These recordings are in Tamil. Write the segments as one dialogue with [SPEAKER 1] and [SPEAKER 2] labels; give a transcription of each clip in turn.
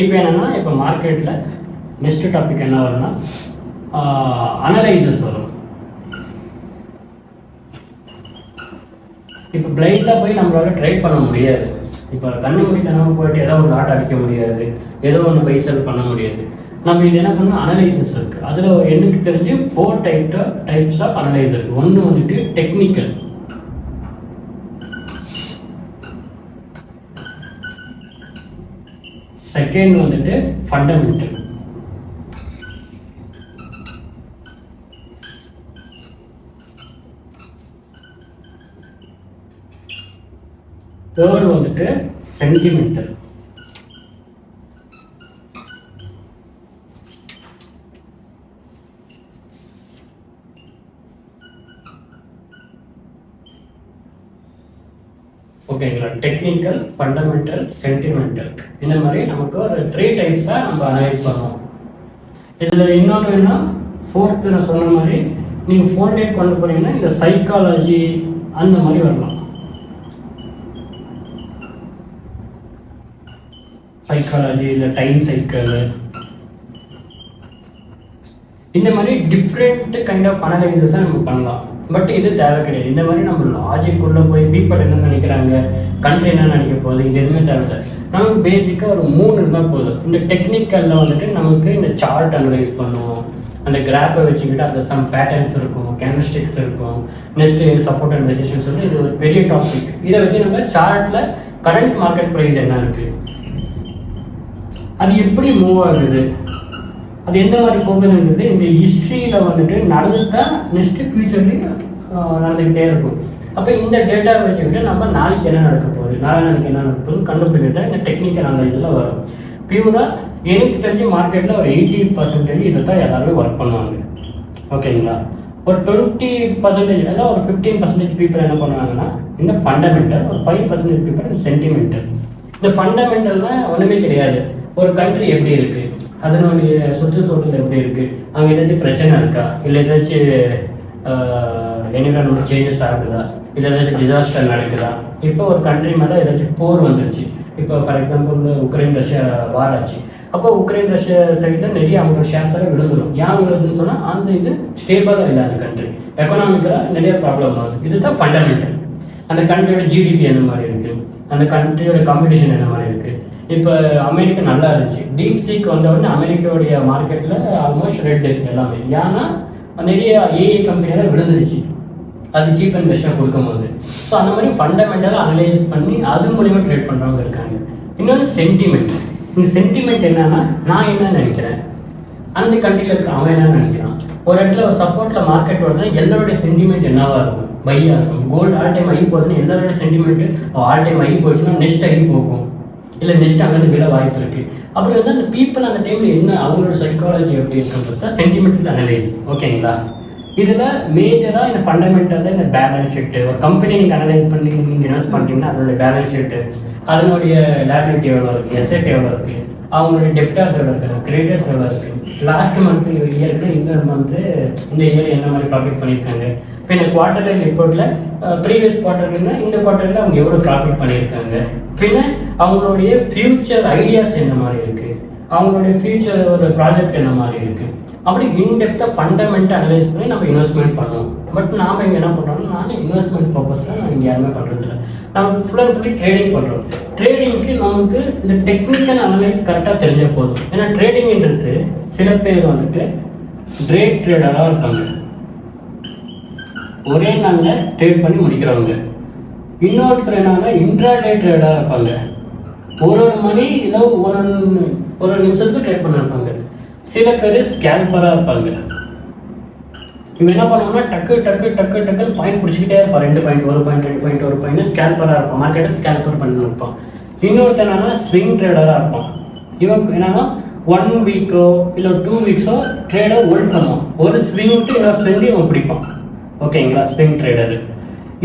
[SPEAKER 1] இப்போ என்னென்னா இப்போ மார்க்கெட்டில் நெக்ஸ்ட் டாபிக் என்ன வரும்னா அனலைசஸ் வரும். இப்போ பிளைண்டாக போய் நம்மளால ட்ரேட் பண்ண முடியாது. இப்போ கண்ணு முடித்தனமாக போயிட்டு ஏதோ ஒரு லாட் அடிக்க முடியாது, ஏதோ ஒன்று பை செல் பண்ண முடியாது. நம்ம இது என்ன பண்ணால் அனலைசஸ் இருக்குது. அதில் எனக்கு தெரிஞ்சு 4 டைப்ஸ் ஆஃப் அனலைசர் இருக்குது. ஒன்று வந்துட்டு டெக்னிக்கல், செகண்ட் வந்துட்டு ஃபண்டமெண்டல், தேர்ட் வந்துட்டு சென்டிமெண்டல், ஓகேங்களா. டெக்னிக்கல், ஃபண்டமெண்டல், சென்டிமெண்டல், இந்த மாதிரி நமக்கு ஒரு 3 டைப்ஸாக நம்ம அனலைஸ் பண்ணுவோம். இதில் இன்னொன்று என்ன, ஃபோர்த்து நான் சொன்ன மாதிரி நீங்கள் 4 டைப் கொண்டு போனீங்கன்னா இந்த சைக்காலஜி அந்த மாதிரி வரலாம். சைக்காலஜி இல்லை டைம் சைக்கிள், இந்த மாதிரி டிஃப்ரெண்ட் கைண்ட் ஆஃப் அனலைசஸை நம்ம பண்ணலாம். பட் இது தேவை கிடையாது. இந்த மாதிரி நம்ம லாஜிக் உள்ள போய் பீப்பிள் என்ன நினைக்கிறாங்க, கண்ட்ரி என்ன நினைக்க போகுது, இது எதுவுமே தேவையில்லை. நமக்கு பேசிக்காக ஒரு 3 இருந்தால் போதும். இந்த டெக்னிக்கலில் வந்துட்டு நமக்கு இந்த சார்ட் அனலைஸ் பண்ணுவோம், அந்த கிராஃபை வச்சுக்கிட்டு அதில் சம் பேட்டர்ன்ஸ் இருக்கும், கேண்டல்ஸ்டிக்ஸ் இருக்கும், நெக்ஸ்ட்டு சப்போர்ட் அண்ட் ரெசிஸ்டன்ஸ் வந்து இது ஒரு பெரிய டாபிக். இதை வச்சு நம்ம சார்ட்டில் கரண்ட் மார்க்கெட் ப்ரைஸ் என்ன இருக்குது, அது எப்படி மூவ் ஆகுது, அது எந்த மாதிரி போகுதுன்றது இந்த ஹிஸ்ட்ரியில் வந்துட்டு நடந்துதான் நெக்ஸ்ட்டு ஃபியூச்சர்லேயும் நடந்துக்கிட்டே இருக்கும். அப்போ இந்த டேட்டாவை வச்சுக்கிட்டு நம்ம நாளைக்கு என்ன நடக்க போகுது, நாளைக்கு என்ன நடக்க போகுது கண்டுபிடிக்கிட்ட இந்த டெக்னிக்கல் அனலைஸில் வரும். பியூராக எனக்கு தெரிஞ்ச மார்க்கெட்டில் ஒரு 80% இதை தான் எல்லாருமே ஒர்க் பண்ணுவாங்க. ஓகேங்களா. ஒரு 20% இல்லை ஒரு 15% பீப்புள் என்ன பண்ணுவாங்கன்னா இந்த ஃபண்டமெண்டல், ஒரு 5% பீப்புள் இந்த சென்டிமெண்டல். இந்த ஃபண்டமெண்டல்னால் ஒன்றுமே கிடையாது. ஒரு கண்ட்ரி எப்படி இருக்குது, அதனுடைய சுற்றுச்சூழல் எப்படி இருக்குது, அங்கே ஏதாச்சும் பிரச்சனை இருக்கா, இல்லை ஏதாச்சும் என்விரான்மெண்ட் சேஞ்சஸ் ஆகுதா, இல்லை ஏதாச்சும் டிசாஸ்டர் நடக்குதா. இப்போ ஒரு கண்ட்ரி மேலே ஏதாச்சும் போர் வந்துருச்சு. இப்போ ஃபார் எக்ஸாம்பிள் உக்ரைன் ரஷ்யா வார் ஆச்சு. அப்போ உக்ரைன் ரஷ்யா சைடில் நிறைய அவங்களோட ஷேர்ஸாக விழுந்துடும். ஏன் விழுதுன்னு சொன்னால் அந்த இது ஸ்டேபிளாக இல்லை, அந்த கண்ட்ரி எக்கனாமிக்கலாக நிறைய ப்ராப்ளம் ஆகுது. இதுதான் ஃபண்டமெண்டல். அந்த கண்ட்ரியோட ஜிடிபி என்ன மாதிரி இருக்குது, அந்த கண்ட்ரியோட காம்படிஷன் என்ன மாதிரி இருக்குது. இப்போ அமெரிக்கா நல்லா இருந்துச்சு, டீப் சீக் வந்தவுடனே அமெரிக்காவுடைய மார்க்கெட்டில் ஆல்மோஸ்ட் ரெட்டு எல்லாமே. ஏன்னா நிறைய ஏஐ கம்பெனியெல்லாம் விழுந்துருச்சு, அது சீப் அண்ட் பெஸ்ட்டாக கொடுக்கும்போது. ஸோ அந்த மாதிரி ஃபண்டமெண்டலாக அனலைஸ் பண்ணி அது மூலிமா ட்ரேட் பண்ணுறவங்க இருக்காங்க. இன்னொன்று சென்டிமெண்ட். இந்த சென்டிமெண்ட் என்னன்னா, நான் என்ன நினைக்கிறேன், அந்த கண்ட்ரியில் இருக்கிற அவன் என்ன நினைக்கிறான். ஒரு இடத்துல ஒரு சப்போர்ட்டில் மார்க்கெட் வருதுன்னா எல்லாருடைய சென்டிமெண்ட் என்னவா இருக்கும், பையாக இருக்கும். கோல்டு ஆல் டைம் ஐ போகுதுன்னா எல்லாருடைய சென்டிமெண்ட்டு ஆல் டைம் ஐ போயிடுச்சுன்னா நெக்ஸ்ட் ஐ போகும், இல்லை நெக்ஸ்ட் அங்கேருந்து விட வாய்ப்பு இருக்குது. அப்படி வந்து அந்த பீப்புள் அந்த டைமில் என்ன அவங்களோட சைக்காலஜி எப்படி இருக்குன்றது தான் சென்டிமெண்டல் அனலைஸ். ஓகேங்களா. இதில் மேஜராக இந்த ஃபண்டமெண்டலில் இந்த பேலன்ஸ் ஷீட்டு, ஒரு கம்பெனி நீங்கள் அனலைஸ் பண்ணி நீங்கள் இன்வெஸ்ட் பண்ணுறீங்கன்னா அதோடைய பேலன்ஸ் ஷீட்டு, அதனுடைய லேபிலிட்டி எவ்வளோ இருக்குது, எசெட் எவ்வளோ இருக்குது, அவங்களுடைய டெப்டார்ஸ் எவ்வளோ இருக்குது, கிரெடிட்டர்ஸ் எவ்வளோ இருக்குது, லாஸ்ட் மந்த் இயருக்கு இந்த மந்த்து இந்த இயர் என்ன மாதிரி ப்ராஃபிட் பண்ணியிருக்காங்க. இப்போ இந்த குவார்டர்லி ரிப்போர்ட்டில் ப்ரீவியஸ் குவார்டர்னா இந்த குவார்டரில் அவங்க எவ்வளோ ப்ராஃபிட் பண்ணியிருக்காங்க, பின்ன அவங்களுடைய ஃப்யூச்சர் ஐடியாஸ் என்ன மாதிரி இருக்குது, அவங்களுடைய ஃப்யூச்சர் ஒரு ப்ராஜெக்ட் என்ன மாதிரி இருக்குது. அப்படி இன்டெப்த்தாக ஃபண்டமெண்ட்டாக அனலைஸ் பண்ணி நம்ம இன்வெஸ்ட்மெண்ட் பண்ணுவோம். பட் நாம் இங்கே என்ன பண்ணுறோம்னா, நான் இன்வெஸ்ட்மெண்ட் பர்பஸில் நான் இங்கே யாருமே பண்ணுறதில்ல, நம்ம ஃபுல் அண்ட் ஃபுல்லி ட்ரேடிங் பண்ணுறோம். ட்ரேடிங்க்கு நமக்கு இந்த டெக்னிக்கல் அனலைஸ் கரெக்டாக தெரிஞ்ச போதும். ஏன்னா ட்ரேடிங்ன்றது சில பேர் வந்துட்டு ட்ரேடராக இருப்பாங்க, ஒரே நாளில் ட்ரேட் பண்ணி முடிக்கிறவங்க. இன்னொருத்தர் என்னன்னா இன்ட்ராடே ட்ரேடராக இருப்பாங்க, ஒரு மணி இல்லை ஒரு நிமிஷத்துக்கு ட்ரேட் பண்ணிருப்பாங்க. சில பேர் ஸ்கேல்பராக இருப்பாங்க. இவங்க என்ன பண்ணுவாங்கன்னா டக்கு டக்கு டக்கு டக்குன்னு பாயிண்ட் பிடிச்சிக்கிட்டே இருப்பான், 2 பாயிண்ட் 1 பாயிண்ட் 2 பாயிண்ட் 1 பாயிண்ட் ஸ்கேல்பராக இருப்பான், மார்க்கெட்டை ஸ்கேல்பர் பண்ணி இருப்பான். இன்னொருத்தர் என்னன்னா ஸ்விங் ட்ரேடராக இருப்பான். இவன் என்னன்னா 1 வீக்கோ இல்லை 2 வீக்ஸோ ட்ரேடை ஹோல்ட் பண்ணுவான், ஒரு ஸ்விங் விட்டு இன்னொரு ஸ்விங் இவன் பிடிப்பான். ஓகேங்களா, ஸ்விங் ட்ரேடரு.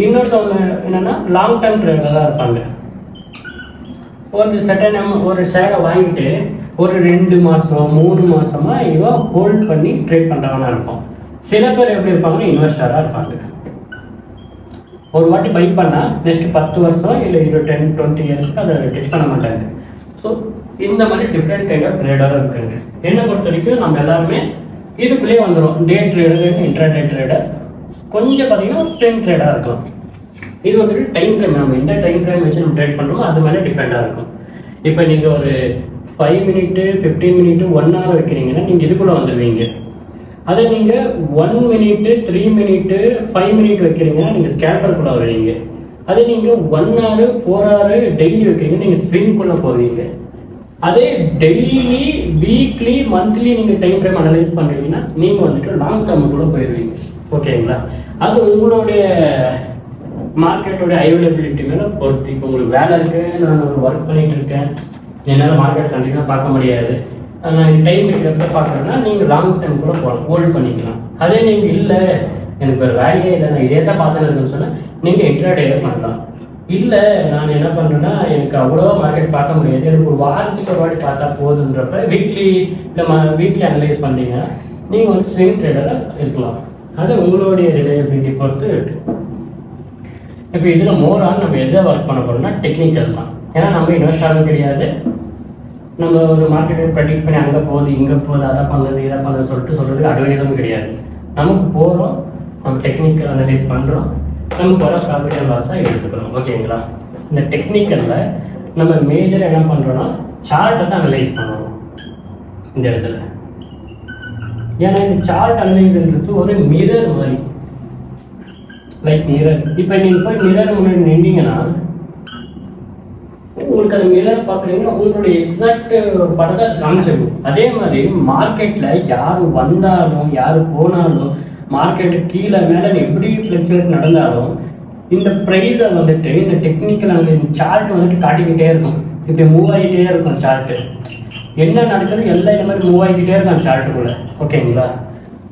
[SPEAKER 1] இன்னொருத்தவங்க என்னன்னா லாங் டர்ம் ட்ரேடராக இருப்பாங்க. ஒரு செட்டன் ஒரு ஷேரை வாங்கிட்டு ஒரு 2 மாதம் 3 மாதமா இவன் ஹோல்ட் பண்ணி ட்ரேட் பண்ணுறவனா இருப்பான். சில பேர் எப்படி இருப்பாங்கன்னா இன்வெஸ்டராக இருப்பாங்க. ஒரு வாட்டி பை பண்ணால் நெக்ஸ்ட் 10 வருஷம் இல்லை 10-20 இயர்ஸ்க்கு அதை டச் பண்ண மாட்டாங்க. ஸோ இந்த மாதிரி டிஃப்ரெண்ட் கைண்ட் ஆஃப் ட்ரேடராக இருக்குங்க. என்னை பொறுத்த வரைக்கும் நம்ம எல்லாருமே இதுக்குள்ளேயே வந்துடும். டே ட்ரேடர், இன்ட்ராடே ட்ரேடர், கொஞ்சம் பார்த்தீங்கன்னா ஸ்விங் ட்ரேடாக இருக்கலாம். இது வந்துட்டு டைம் ஃப்ரேம், நம்ம எந்த டைம் ஃப்ரேம் வச்சு நம்ம ட்ரேட் பண்ணுறோமோ அது மேலே டிபெண்டாக இருக்கும். இப்போ நீங்கள் ஒரு 5 மினிட்டு 15 மினிட்டு 1 hour வைக்கிறீங்கன்னா நீங்கள் இதுக்குள்ளே வந்துடுவீங்க. அதை நீங்கள் 1 மினிட்டு 3 மினிட்டு 5 மினிட் வைக்கிறீங்கன்னா நீங்கள் ஸ்கேல்பருக்குள்ளே வருவீங்க. அதே நீங்கள் 1 hour 4 hour டெய்லி வைக்கிறீங்கன்னா நீங்கள் ஸ்விங்குள்ளே போவீங்க. அதே டெய்லி, வீக்லி, மந்த்லி நீங்கள் டைம் ஃப்ரேம் அனலைஸ் பண்ணுறீங்கன்னா நீங்கள் வந்துட்டு லாங் டேர்முக்குள்ளே போயிடுவீங்க. ஓகேங்களா? அது உங்களுடைய மார்க்கெட்டோடைய அவைலபிலிட்டி மேலே பொறுத்து. இப்போ உங்களுக்கு வேலை இருக்குது, நான் ஒரு ஒர்க் பண்ணிகிட்டு இருக்கேன், என்னால் மார்க்கெட் கண்டிப்பாக பார்க்க முடியாது, நான் டைம் இருக்கிறப்ப பார்க்குறேன்னா நீங்கள் லாங் டைம் கூட போகலாம், ஹோல்ட் பண்ணிக்கலாம். அதே நீங்கள் இல்லை எனக்கு ஒரு வேலையே இல்லை, நான் இதே தான் பார்த்துன்னு சொன்னால் நீங்கள் இன்ட்ராடேவே பண்ணலாம். இல்லை நான் என்ன பண்ணுறேன்னா எனக்கு அவ்வளோவா மார்க்கெட் பார்க்க முடியாது, எனக்கு ஒரு வாரத்துக்கு ஒரு வாட்டி பார்த்தா போதுன்றப்ப வீக்லி வீக்லி அனலைஸ் பண்ணீங்கன்னா நீங்கள் வந்து ஸ்விங் ட்ரேடராக இருக்கலாம். அது உங்களுடைய ரிலையபிலிட்டி பொறுத்து இருக்குது. இப்போ இதில் மோரால் நம்ம எதை ஒர்க் பண்ண போகிறோம்னா டெக்னிக்கல் தான். ஏன்னா நம்ம இன்வெஸ்டாலும் கிடையாது, நம்ம ஒரு மார்க்கெட்டை ப்ரெடிக்ட் பண்ணி அங்கே போகுது இங்கே போகுது அதை பண்ணுறது இதை பண்ணுறது சொல்கிறதுக்கு அட்வைஸும் கிடையாது. நமக்கு போகிறோம், நம்ம டெக்னிக்கல் அனலைஸ் பண்ணுறோம், நமக்கு வர ப்ராஃபிட் அண்ட் லாஸாக எடுத்துக்கிறோம். ஓகேங்களா? இந்த டெக்னிக்கலில் நம்ம மேஜராக என்ன பண்ணுறோன்னா சார்ட்டை தான் அனலைஸ் பண்ணுவோம் இந்த இடத்துல. ஏன்னா இந்த சார்ட் அனலைஸ்ன்றது ஒரு மிரர் மாதிரி, லைக் மிரர். இப்போ நீங்கள் போய் மிரர் முன்னாடி நின்றீங்கன்னா உங்களுக்கு அந்த மிரர் பார்க்குறீங்கன்னா உங்களுடைய எக்ஸாக்ட் படத்தை காமிச்சிடும். அதே மாதிரி மார்க்கெட்டில் யார் வந்தாலும் யார் போனாலும் மார்க்கெட்டு கீழே மேலே எப்படி ஃப்ளக்சுவேட் நடந்தாலும் இந்த ப்ரைஸை வந்துட்டு இந்த டெக்னிக்கல் அந்த சார்ட் வந்துட்டு காட்டிக்கிட்டே இருக்கும். இப்படி மூவ் ஆகிட்டே இருக்கும் சார்ட்டு. என்ன நடக்குது எல்லாம் இந்த மாதிரி மூவ் ஆகிக்கிட்டே இருக்கும் சார்ட்டுக்குள்ளே. ஓகேங்களா?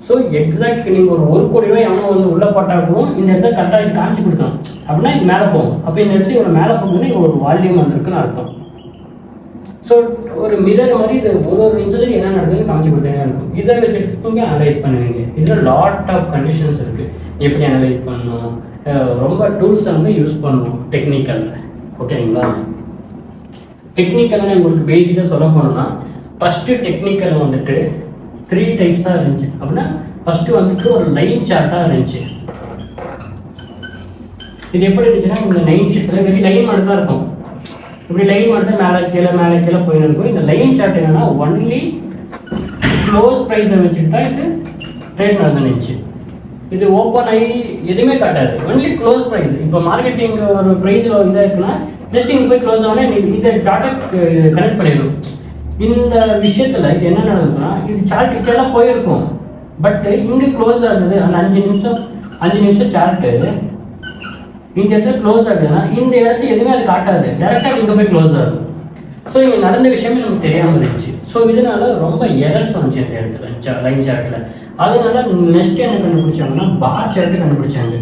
[SPEAKER 1] ஸோ எக்ஸாக்ட் நீங்கள் ஒரு கோடி ரூபாய் எவனோ வந்து உள்ளே போட்டாலும் இந்த இடத்துல கரெக்டாக காமிச்சு கொடுத்தோம் அப்படின்னா இது மேலே போகும். அப்போ இந்த இடத்துல இவ்வளோ மேலே போகுதுன்னா இங்கே ஒரு வால்யூம் வந்திருக்குன்னு அர்த்தம். ஸோ ஒரு மிரர் மாதிரி இது ஒரு நிமிஷத்துக்கு என்ன நடக்குதுன்னு காமிச்சு கொடுத்தே இருக்கும். இதை வச்சுட்டு நீங்கள் அனலைஸ் பண்ணுவீங்க. இதில் லாட் ஆஃப் கண்டிஷன்ஸ் இருக்குது, எப்படி அனலைஸ் பண்ணணும், ரொம்ப டூல்ஸ் வந்து யூஸ் பண்ணுவோம் டெக்னிக்கலில். ஓகேங்களா? டெக்னிக்கலாக உங்களுக்கு பேசிக்காக சொல்ல போனோம்னா ஃபஸ்ட்டு டெக்னிக்கல் வந்துட்டு 3 டைப்ஸாக இருந்துச்சு. அப்படின்னா ஃபஸ்ட்டு வந்துட்டு ஒரு லைன் சார்ட்டாக இருந்துச்சு. இது எப்படி இருந்துச்சுன்னா இந்த 90s வெறும் லைன் மட்டும் தான் இருக்கும். இப்படி லைன் மட்டும் மேலே கீழே போயின்னு இருக்கும். இந்த லைன் சார்ட் என்னன்னா ஒன்லி க்ளோஸ் ப்ரைஸை வச்சுக்கிட்டா இது ட்ரேட் நடந்துச்சு. இது ஓப்பன் ஆகி எதுவுமே காட்டாது, ஒன்லி க்ளோஸ் ப்ரைஸ். இப்போ மார்க்கெட்டிங் ஒரு ப்ரைஸில் இதாக இருக்குன்னா ஜஸ்ட் இங்கே போய் க்ளோஸ் ஆனால் இந்த டாட்டா கனெக்ட் பண்ணிடும். இந்த விஷயத்தில் இது என்ன நடக்குதுன்னா இது சார்ட் இப்பெல்லாம் போயிருக்கும், பட் இங்கே க்ளோஸ் ஆகுது. அந்த 5 நிமிஷம் சார்ட்டு இந்த இடத்துல க்ளோஸ் ஆகுதுன்னா இந்த இடத்துல எதுவுமே அது காட்டாது, டேரெக்டாக இங்கே போய் க்ளோஸ் ஆகுது. ஸோ இங்கே நடந்த விஷயமே நமக்கு தெரியாமல் இருந்துச்சு. ஸோ இதனால ரொம்ப எரர்ஸ் வந்துச்சு இந்த இடத்துல லைன் சார்ட்டில். அதனால நெக்ஸ்ட் என்ன கண்டுபிடிச்சாங்கன்னா பார் சார்ட்டு கண்டுபிடிச்சாங்க.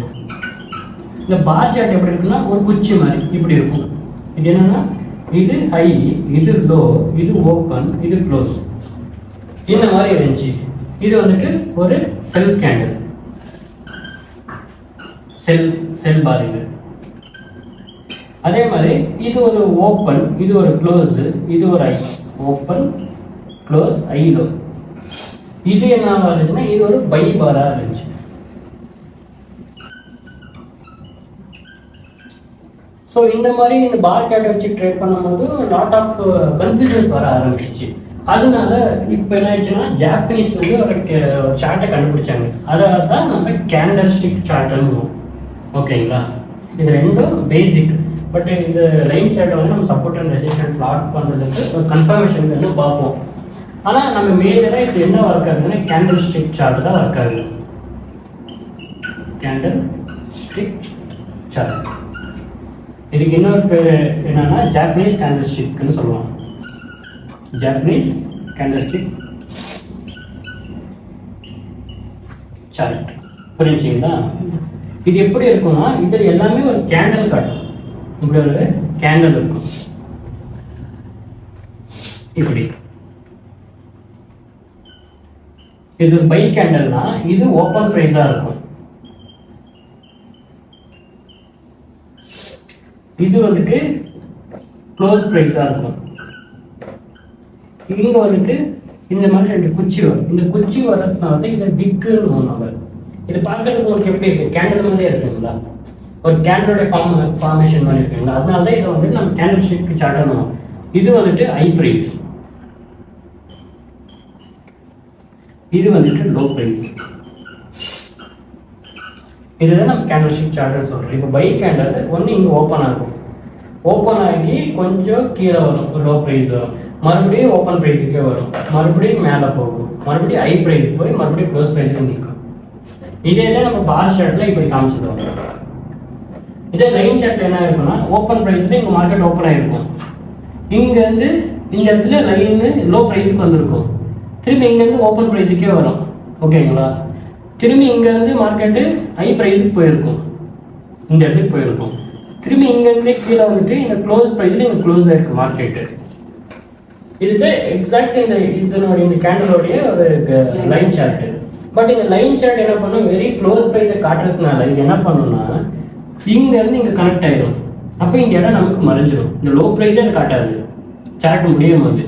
[SPEAKER 1] இந்த பார் சார்ட் எப்படி இருக்குன்னா ஒரு குச்சி மாதிரி இப்படி இருக்கும். இது என்னன்னா இது ஹை, இது லோ, இது ஓப்பன், இது க்ளோஸ், இந்த மாதிரி இருந்துச்சு. இது வந்துட்டு ஒரு செல் கேண்டில், செல் பார். இது அதே மாதிரி இது ஒரு ஓப்பன், இது ஒரு க்ளோஸ், இது ஒரு ஐ, ஓப்பன் க்ளோஸ் ஐ லோ. இது என்ன இருந்துச்சுன்னா இது ஒரு பை பாரா இருந்துச்சு. ஸோ இந்த மாதிரி இந்த பார் சார்ட்டை வச்சு ட்ரேட் பண்ணும்போது லாட் ஆஃப் கன்ஃபியூஷன்ஸ் வர ஆரம்பிச்சிச்சு. அதனால இப்போ என்ன ஆயிடுச்சுன்னா ஜாப்பனீஸ் வந்து ஒரு சார்ட்டை கண்டுபிடிச்சாங்க. அதனால தான் நம்ம கேண்டல் ஸ்டிக் சார்ட்டுன்னு. ஓகேங்களா? இது ரெண்டும் பேசிக். பட் இந்த லைன் சார்ட்டை வந்து நம்ம சப்போர்ட் அண்ட் ரெசிஸ்டன்ஸ் பிளாட் பண்ணுறதுக்கு ஒரு கன்ஃபர்மேஷன் வந்து பார்ப்போம். ஆனால் நம்ம மேஜராக இப்போ என்ன ஒர்க் ஆகுதுன்னா கேண்டல் ஸ்டிக் சார்ட் தான் ஒர்க் ஆகுது. Candlestick chart. இதுக்கு இன்னொரு பேர் என்னன்னா ஜாப்பனீஸ் கேண்டல் ஸ்டிக்னு சொல்லுவாங்க. Japanese candlestick chart. புரிஞ்சுங்களா? இது எப்படி இருக்கும்னா இதில் எல்லாமே ஒரு கேண்டல் காட்டும். இப்படி ஒரு கேண்டல் இருக்கும் இப்படி. இது ஒரு பை கேண்டல்னா இது ஓப்பன் ப்ரைஸாக இருக்கும். இது வந்துட்டு க்ளோஸ் ப்ரைஸாக இருக்கும். இங்கே வந்துட்டு இந்த மாதிரி 2 குச்சி வரும். இந்த குச்சி வர்றதுனால தான் இதை விக்குன்னு நம்ம இது பார்க்கறதுக்கு உங்களுக்கு எப்படி இருக்குது, கேண்டில் மாதிரியே இருக்குங்களா, ஒரு கேண்டலோட ஃபார்மேஷன் மாதிரி இருக்குங்களா. அதனால தான் இதை வந்துட்டு நம்ம கேண்டில் ஸ்டிக் சார்ட் பண்ணுவோம். இது வந்துட்டு ஹை ப்ரைஸ், இது வந்துட்டு லோ ப்ரைஸ். இதுதான் நம்ம கேண்டில் ஸ்டிக் சார்ட்னு சொல்கிறோம். இப்போ பை கேண்டல் ஒன்று இங்கே ஓப்பன் ஆகும், ஓப்பன் ஆகி கொஞ்சம் கீழே வரும், லோ ப்ரைஸ் வரும், மறுபடியும் ஓப்பன் ப்ரைஸுக்கே வரும், மறுபடியும் மேலே போகும், மறுபடியும் ஹை ப்ரைஸ் போய் மறுபடியும் க்ளோஸ் ப்ரைஸில் நிற்கும். இதே தான் நம்ம பார் சார்ட்டில் இப்படி காமிச்சிடுவோம். இதே லைன் சார்ட்டில் என்ன இருக்குன்னா ஓப்பன் ப்ரைஸில் இங்கே மார்க்கெட் ஓப்பன் ஆகிருக்கும், இங்கேருந்து இந்த இடத்துல லைனு லோ ப்ரைஸுக்கு வந்திருக்கும், திரும்பி இங்கேருந்து ஓப்பன் ப்ரைஸுக்கே வரும். ஓகேங்களா, திரும்பி இங்கேருந்து மார்க்கெட்டு ஹை ப்ரைஸுக்கு போயிருக்கும், இந்த இடத்துக்கு போயிருக்கும், திரும்பி இங்கேருந்து கீழே வந்துட்டு இந்த க்ளோஸ் ப்ரைஸில் இங்கே க்ளோஸ் ஆகிருக்கு மார்க்கெட்டு. இதுதான் எக்ஸாக்ட் இந்த கேண்டலோடைய ஒரு லைன் சார்ட்டு. பட் இந்த லைன் சார்ட் என்ன பண்ணும், வெரி க்ளோஸ் ப்ரைஸை காட்டுறதுனால இது என்ன பண்ணுன்னா இங்கேருந்து இங்கே கனெக்ட் ஆயிடும். அப்போ இந்த இடம் நமக்கு மறைஞ்சிடும், இந்த லோ ப்ரைஸே காட்டாது சார்ட் முடியும் போது.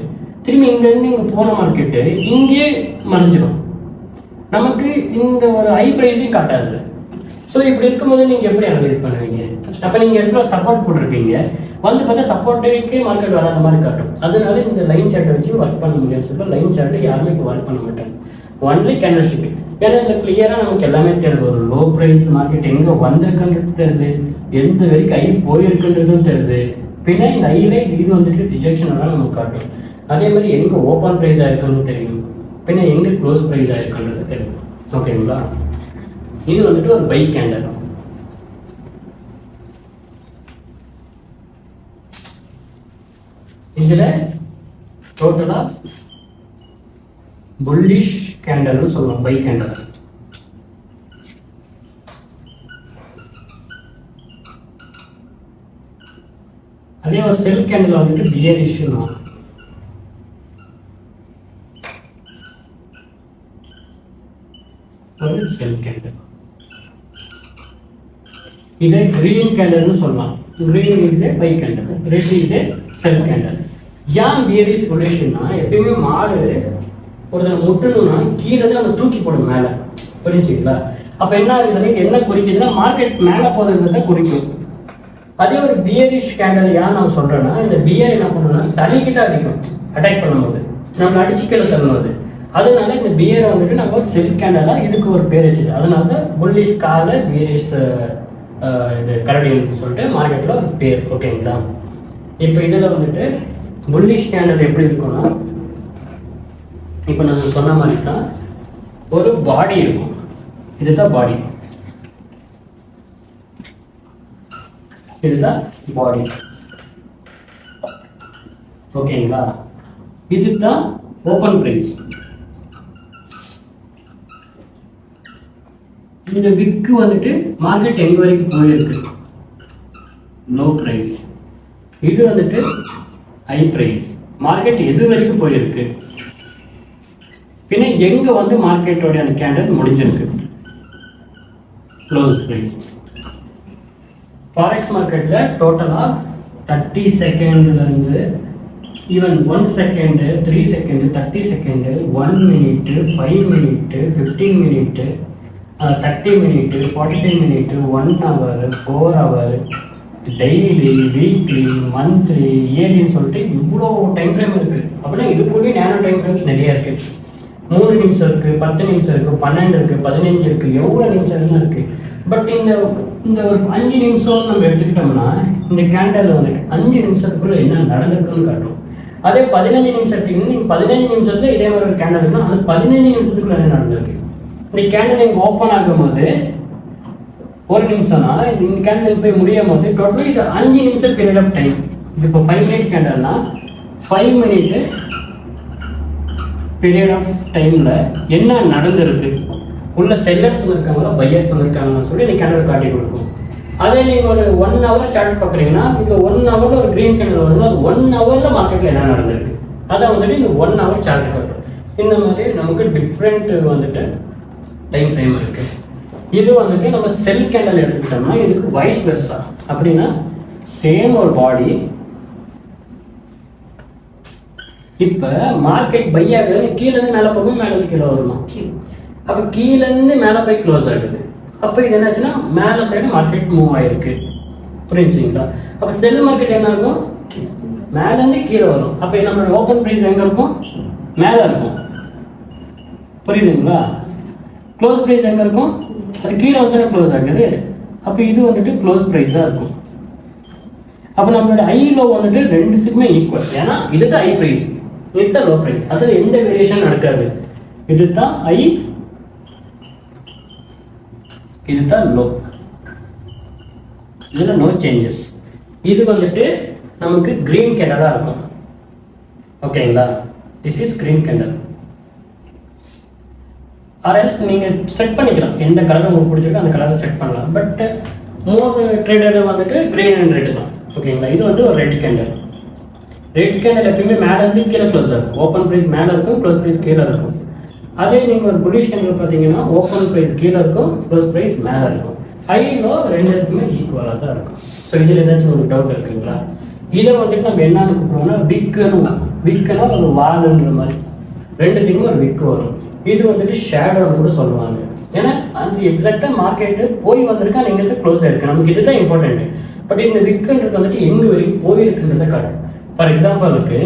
[SPEAKER 1] திரும்பி இங்கேருந்து இங்கே போன மார்க்கெட்டு இங்கே மறைஞ்சிடும், நமக்கு இந்த ஒரு ஹை ப்ரைஸையும் காட்டாது. ஸோ இப்படி இருக்கும்போது நீங்கள் எப்படி அனலைஸ் பண்ணுவீங்க? அப்போ நீங்கள் இடத்துல சப்போர்ட் போட்டிருப்பீங்க, வந்து பார்த்தா சப்போர்ட்டுக்கு மார்க்கெட் வராத மாதிரி காட்டும். அதனால இந்த லைன் சார்ட்டை வச்சு ஒர்க் பண்ண முடியாது. சொல்ல லைன் சார்ட்டை யாருமே இப்போ ஒர்க் பண்ண மாட்டாங்க, ஒன்லி கேண்டில் ஸ்டிக். ஏன்னா இந்த கிளியராக நமக்கு எல்லாமே தெரியுது, ஒரு லோ ப்ரைஸ் மார்க்கெட் எங்கே வந்திருக்குன்றது தெரியுது, எந்த வரைக்கும் ஐ போயிருக்குன்றதும் தெரியுது, பின்ன இந்த ஐயிலே இது வந்துட்டு ரிஜெக்ஷன் எல்லாம் நமக்கு காட்டும். அதே மாதிரி எங்கே ஓப்பன் ப்ரைஸ் ஆயிருக்குன்னு தெரியும், பின்ன எங்கே க்ளோஸ் ப்ரைஸ் ஆயிருக்குன்றது தெரியும். ஓகேங்களா, இது வந்துட்டு ஒரு பை கேண்டல். இதுல டோட்டலா புல்லிஷ் கேண்டல்னு சொல்லுவோம், பை கேண்டல். அதே ஒரு செல் கேண்டல் வந்துட்டு பியரிஷ், ஒரு செல் கேண்டல். இதை கிரீன் கேண்டல்னு சொல்லலாம். Green is a buy candle, red is a sell candle. ஏன் பியரிஷ் புல்லிஷ்னா, எப்பயுமே மாடு ஒருத்தர் முட்டணும்னா கீழே தான் அதை தூக்கி போடும் மேலே, புரிஞ்சுங்களா? அப்போ என்ன ஆகுதுன்னா என்ன குறிக்குதுன்னா மார்க்கெட் மேலே போகிறத குறிக்கும். அதே ஒரு பியரிஷ் கேண்டல் ஏன் நான் சொல்கிறேன்னா, இந்த பியர் என்ன பண்ணுன்னா தலைக்கிட்ட அடிக்கும், அட்டாக் பண்ணும்போது நம்மளை அடிச்சு கீழே தள்ளும்போது. அதனால இந்த பியரை வந்துட்டு நம்ம ஒரு செல் கேண்டலாக இதுக்கு ஒரு பேர் வச்சுது. அதனால தான் புல்லிஷ் கால பியரிஷ் இது கரடின்னு சொல்லிட்டு மார்க்கெட்டில் ஒரு பேர். ஓகேங்களா, இப்போ இதில் வந்துட்டு புல்லிஷ் கேண்டல் எப்படி இருக்கும்னா, இப்போ நான் சொன்ன மாதிரி தான் ஒரு பாடி இருக்கும், இதுதான் பாடி, இதுதான் பாடி. ஓகேங்களா, இதுதான் ஓப்பன் பிரைஸ். இந்த விக்கு வந்துட்டு மார்க்கெட் எங்க வரைக்கும் போயிருக்கு, லோ பிரைஸ். இது வந்துட்டு ஹை பிரைஸ், மார்க்கெட் எது வரைக்கும் போயிருக்கு, பின்ன எங்க வந்து மார்க்கெட்டோட அந்த கேண்டல் முடிஞ்சிருக்கு, க்ளோஸ் பிரைஸ். ஃபாரெக்ஸ் மார்க்கெட்ல டோட்டலா 30 செகண்ட்ல இருந்து even 1 second, 3 second, 30 second, 1 minute, 5 minute, 15 minute, 30 minute, 45 minute, 1 hour, 4 hour, daily, weekly, monthly, இயர்லின்னு சொல்லிட்டு இவ்வளோ டைம் ஃப்ரேம் இருக்குது. அப்படின்னா இது கூட நேனோ டைம் ஃப்ரேம்ஸ் நிறைய இருக்குது. 3 நிமிஷம் இருக்குது, 10 நிமிஷம் இருக்குது, 12 இருக்குது, 15 இருக்குது, எவ்வளோ நிமிஷம் இருக்குது. பட் இந்த ஒரு 5 நிமிஷம் நம்ம எடுத்துக்கிட்டோம்னா இந்த கேண்டல் வந்துட்டு 5 நிமிஷத்துக்குள்ள என்ன நடந்திருக்குன்னு காட்டும். அதே 15 நிமிஷம் எடுத்தீங்கன்னா நீங்கள் 15 நிமிஷத்துல இதே மாதிரி ஒரு கேண்டல் இருக்குன்னா அந்த 15 நிமிஷத்துக்குள்ள என்ன நடந்திருக்கு. இந்த கேண்டல் இங்கே ஓப்பன் ஆகும் போது 1 நிமிஷம்னா இந்த கேண்டல் போய் முடியும் போது டோட்டலாக இது 5 நிமிஷம் பீரியட் ஆஃப் டைம். இது இப்போ 5 மினிட் கேண்டல்னா 5 மினிட் பீரியட் ஆஃப் டைமில் என்ன நடந்திருக்கு, உள்ள செல்லர்ஸ் இருக்காங்களா பையர்ஸ் இருக்காங்கன்னு சொல்லி இந்த கேண்டல் காட்டி கொடுக்கும். அதே நீங்கள் ஒரு 1 ஹவர் சார்ட் பார்க்குறீங்கன்னா இந்த 1 ஹவரில் ஒரு க்ரீன் கேண்டல் வருது, அது 1 ஹவரில் மார்க்கெட்டில் என்ன நடந்திருக்கு அதை வந்துட்டு இந்த 1 ஹவர் சார்ட் காட்டும். இந்த மாதிரி நமக்கு டிஃப்ரெண்ட் வந்துட்டு டைம் ஃப்ரேம் இருக்குது. இது வந்துட்டு நம்ம செல் கேண்டல் எடுத்துக்கிட்டோம்னா இதுக்கு வைஸ் வெர்சா. அப்படின்னா சேம் ஒரு பாடி, இப்போ மார்க்கெட் பை ஆகுது, கீழேருந்து மேலே போகும், மேலேருந்து கீழே வருமா? அப்போ கீழேருந்து மேலே போய் க்ளோஸ் ஆகுது. அப்போ இது என்னாச்சுன்னா மேலே சைடு மார்க்கெட் மூவ் ஆகிருக்கு. புரிஞ்சுங்களா? அப்போ செல் மார்க்கெட் என்ன இருக்கும்? மேலேருந்து கீழே வரும். அப்போ நம்மளோட ஓப்பன் ப்ரைஸ் எங்கே இருக்கும்? மேலே இருக்கும். புரியுதுங்களா? க்ளோஸ் ப்ரைஸ் எங்கே இருக்கும்? அது கீழே வந்து க்ளோஸ் ஆகுது. அப்போ இது வந்துட்டு க்ளோஸ் ப்ரைஸாக இருக்கும். அப்போ நம்மளோட ஐ லோ வந்துட்டு ரெண்டுத்துக்குமே ஈக்குவல். ஏன்னா இதுதான் ஐ ப்ரைஸ், இதுதான் லோ ப்ரைஸ். அதில் எந்த வேரியேஷன் நடக்காது. இதுதான் ஐ, இதுதான் லோ, இதில் நோ சேஞ்சஸ். இது வந்துட்டு நமக்கு கிரீன் கேண்டலாக இருக்கும். ஓகேங்களா? This is green candle. ஆர்எல்ஸ் நீங்கள் செட் பண்ணிக்கலாம், எந்த கலர் உங்களுக்கு பிடிச்சிருக்கோ அந்த கலரை செட் பண்ணலாம். பட் மோர் ட்ரேடர் வந்துட்டு கிரீன் அண்ட் ரெட் தான். ஓகேங்களா? இது வந்து ஒரு ரெட் கேண்டல். ரெட் கேண்டல் எப்பயுமே மேலே இருந்து கீழே க்ளோஸ் ஆகும். ஓப்பன் ப்ரைஸ் மேலே இருக்கும், க்ளோஸ் ப்ரைஸ் கீழே இருக்கும். அதே நீங்கள் ஒரு புல்லிஷ் கேண்டல் பார்த்தீங்கன்னா ஓப்பன் ப்ரைஸ் கீழே இருக்கும், க்ளோஸ் ப்ரைஸ் மேலே இருக்கும். ஹை லோ ரெண்டுக்குமே ஈக்குவலாக தான் இருக்கும். ஸோ இதில் ஏதாச்சும் ஒரு டவுட் இருக்குங்களா? இதை வந்துட்டு நம்ம என்னன்னு கூப்பிடுவோம்னா விக்குன்னா ஒரு வால்ன்ற மாதிரி ரெண்டுத்துக்குமே ஒரு விக்கு வரும். இது வந்துட்டு ஷேடோன்னு கூட சொல்லுவாங்க. ஏன்னா அந்த எக்ஸாக்டாக மார்க்கெட்டு போய் வந்திருக்கு, அது எங்களுக்கு க்ளோஸ் ஆகிருக்கு. நமக்கு இதுதான் இம்பார்ட்டன்ட். பட் இந்த விக்குன்றது வந்துட்டு எங்கே வரைக்கும் போயிருக்குன்றதை காட்டும். ஃபார் எக்ஸாம்பிளுக்கு